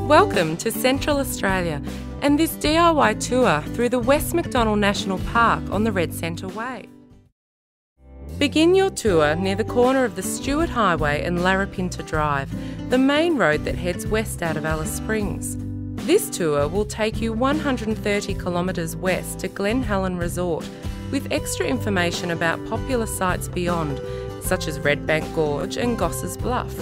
Welcome to Central Australia and this DIY tour through the West MacDonnell National Park on the Red Centre Way. Begin your tour near the corner of the Stewart Highway and Larapinta Drive, the main road that heads west out of Alice Springs. This tour will take you 130 kilometres west to Glen Helen Resort, with extra information about popular sites beyond, such as Red Bank Gorge and Goss's Bluff.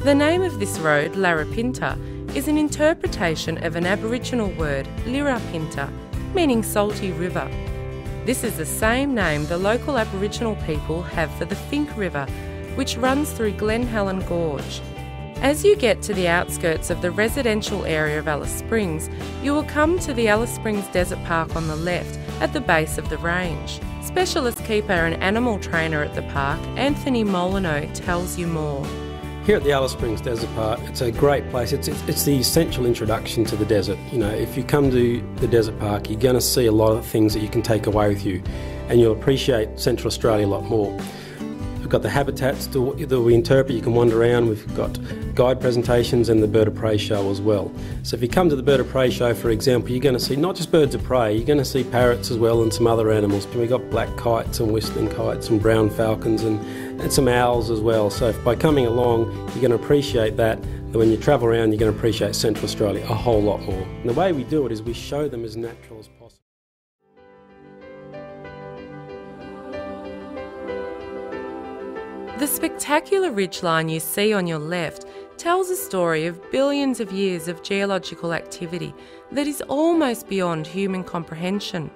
The name of this road, Larapinta, is an interpretation of an Aboriginal word, Lirapinta, meaning salty river. This is the same name the local Aboriginal people have for the Fink River, which runs through Glen Helen Gorge. As you get to the outskirts of the residential area of Alice Springs, you will come to the Alice Springs Desert Park on the left at the base of the range. Specialist keeper and animal trainer at the park, Anthony Molyneux, tells you more. Here at the Alice Springs Desert Park, it's a great place. It's the essential introduction to the desert. You know, if you come to the desert park, you're going to see a lot of things that you can take away with you, and you'll appreciate Central Australia a lot more. We've got the habitats that we interpret. You can wander around. We've got guide presentations and the bird of prey show as well. So if you come to the bird of prey show, for example, you're going to see not just birds of prey, you're going to see parrots as well and some other animals. We've got black kites and whistling kites and brown falcons and some owls as well. So by coming along, you're going to appreciate that. And when you travel around, you're going to appreciate Central Australia a whole lot more. And the way we do it is we show them as natural as possible. The spectacular ridgeline you see on your left tells a story of billions of years of geological activity that is almost beyond human comprehension.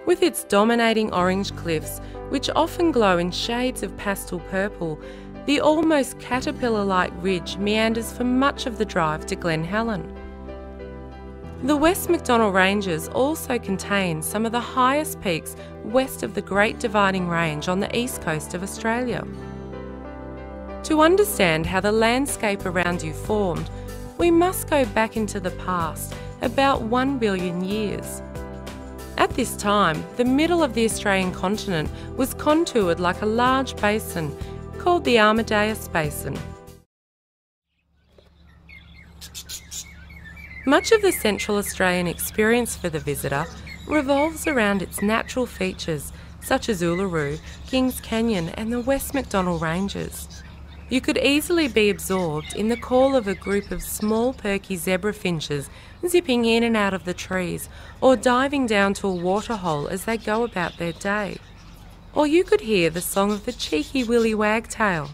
With its dominating orange cliffs, which often glow in shades of pastel purple, the almost caterpillar-like ridge meanders for much of the drive to Glen Helen. The West MacDonnell Ranges also contain some of the highest peaks west of the Great Dividing Range on the east coast of Australia. To understand how the landscape around you formed, we must go back into the past, about 1 billion years. At this time, the middle of the Australian continent was contoured like a large basin called the Amadeus Basin. Much of the Central Australian experience for the visitor revolves around its natural features such as Uluru, Kings Canyon and the West MacDonnell Ranges. You could easily be absorbed in the call of a group of small perky zebra finches zipping in and out of the trees or diving down to a waterhole as they go about their day. Or you could hear the song of the cheeky willy wagtail.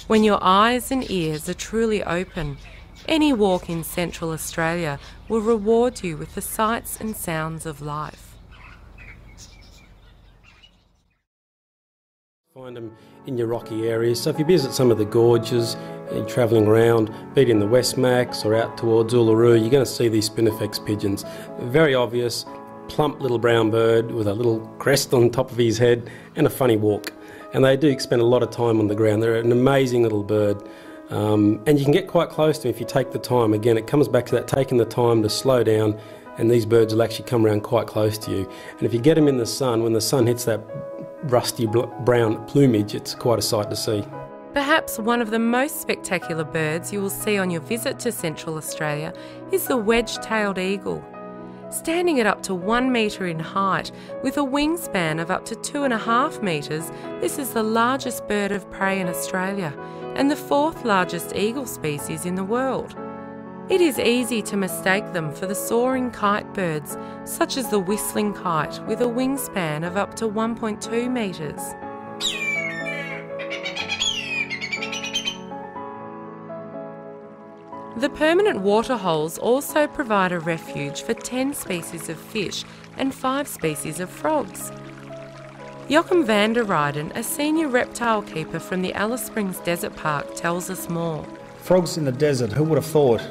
When your eyes and ears are truly open, any walk in Central Australia will reward you with the sights and sounds of life. Find them in your rocky areas. So if you visit some of the gorges and you're travelling around, be it in the West Macs or out towards Uluru, you're going to see these spinifex pigeons. Very obvious, plump little brown bird with a little crest on top of his head and a funny walk. And they do spend a lot of time on the ground. They're an amazing little bird. And you can get quite close to them if you take the time. Again, it comes back to that taking the time to slow down, and these birds will actually come around quite close to you. And if you get them in the sun, when the sun hits that rusty brown plumage, it's quite a sight to see. Perhaps one of the most spectacular birds you will see on your visit to Central Australia is the wedge-tailed eagle. Standing at up to 1 metre in height, with a wingspan of up to 2.5 metres, this is the largest bird of prey in Australia and the 4th largest eagle species in the world. It is easy to mistake them for the soaring kite birds, such as the whistling kite with a wingspan of up to 1.2 metres. The permanent waterholes also provide a refuge for 10 species of fish and 5 species of frogs. Joachim van der Rijden, a senior reptile keeper from the Alice Springs Desert Park, tells us more. Frogs in the desert, who would have thought?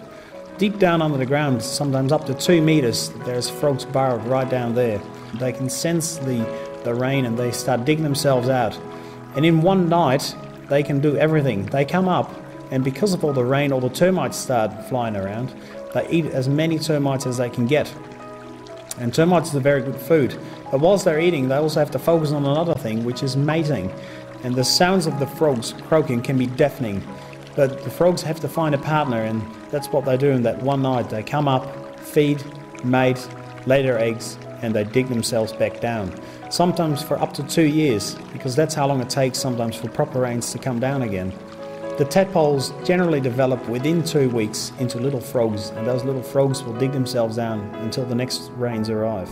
Deep down under the ground, sometimes up to 2 metres, there's frogs burrowed right down there. They can sense the rain and they start digging themselves out. And in one night, they can do everything. They come up, and because of all the rain, all the termites start flying around. They eat as many termites as they can get. And termites is a very good food. But whilst they're eating, they also have to focus on another thing, which is mating. and the sounds of the frogs croaking can be deafening. But the frogs have to find a partner, and that's what they do in that one night. They come up, feed, mate, lay their eggs, and they dig themselves back down. Sometimes for up to 2 years, because that's how long it takes sometimes for proper rains to come down again. The tadpoles generally develop within 2 weeks into little frogs, and those little frogs will dig themselves down until the next rains arrive.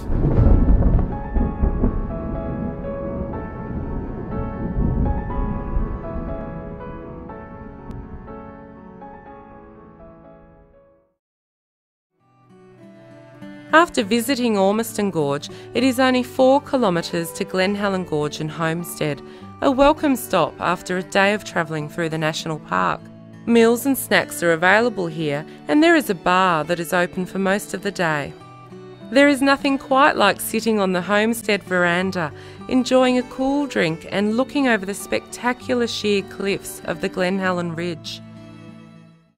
After visiting Ormiston Gorge, it is only 4 kilometres to Glen Helen Gorge and Homestead, a welcome stop after a day of travelling through the National Park. Meals and snacks are available here, and there is a bar that is open for most of the day. There is nothing quite like sitting on the Homestead veranda, enjoying a cool drink and looking over the spectacular sheer cliffs of the Glen Helen Ridge.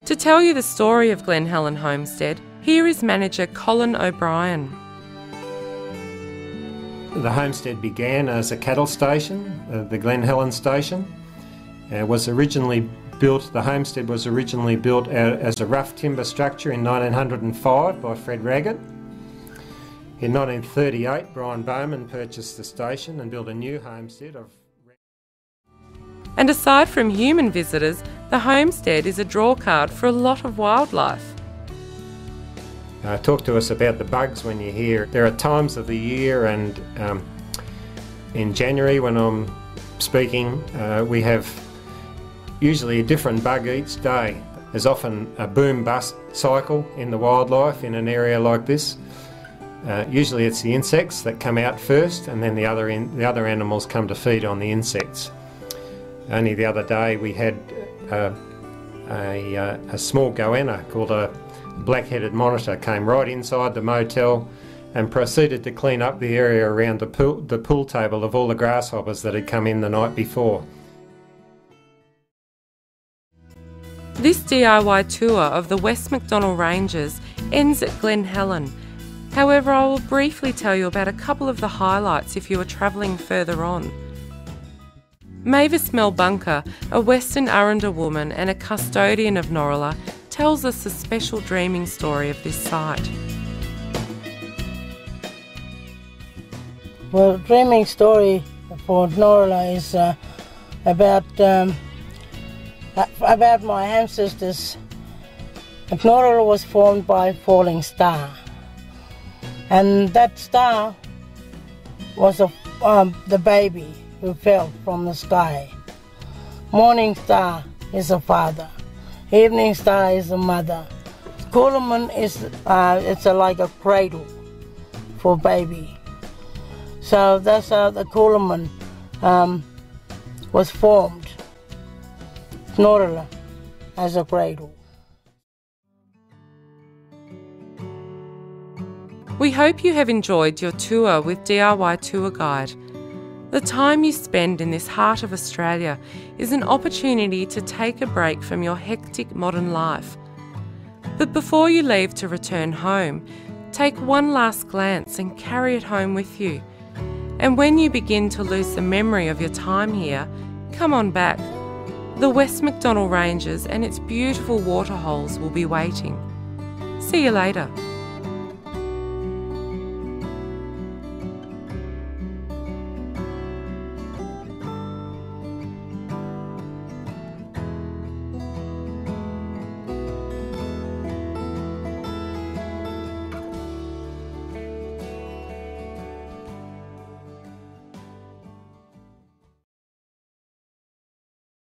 To tell you the story of Glen Helen Homestead, here is manager Colin O'Brien. The homestead began as a cattle station, the Glen Helen station. The homestead was originally built as a rough timber structure in 1905 by Fred Raggett. In 1938, Brian Bowman purchased the station and built a new homestead of... And aside from human visitors, the homestead is a drawcard for a lot of wildlife. Talk to us about the bugs when you're here. There are times of the year, and in January when I'm speaking, we have usually a different bug each day. There's often a boom-bust cycle in the wildlife in an area like this. Usually it's the insects that come out first, and then the other animals come to feed on the insects. Only the other day we had a small goanna called a black-headed monitor came right inside the motel and proceeded to clean up the area around the pool table of all the grasshoppers that had come in the night before. This DIY tour of the West MacDonnell Ranges ends at Glen Helen. However, I will briefly tell you about a couple of the highlights if you are travelling further on. Mavis Mel Bunker, a Western Arrernte woman and a custodian of Norilla, tells us the special dreaming story of this site. Well, the dreaming story for Norilla is about my ancestors. Norilla was formed by a falling star, and that star was the baby who fell from the sky. Morning star is a father. Evening star is a mother. Coolaman is like a cradle for baby. So that's how the Coolaman was formed. Norilla as a cradle. We hope you have enjoyed your tour with DIY Tourguide. The time you spend in this heart of Australia is an opportunity to take a break from your hectic modern life. But before you leave to return home, take one last glance and carry it home with you. And when you begin to lose the memory of your time here, come on back. The West MacDonnell Ranges and its beautiful waterholes will be waiting. See you later.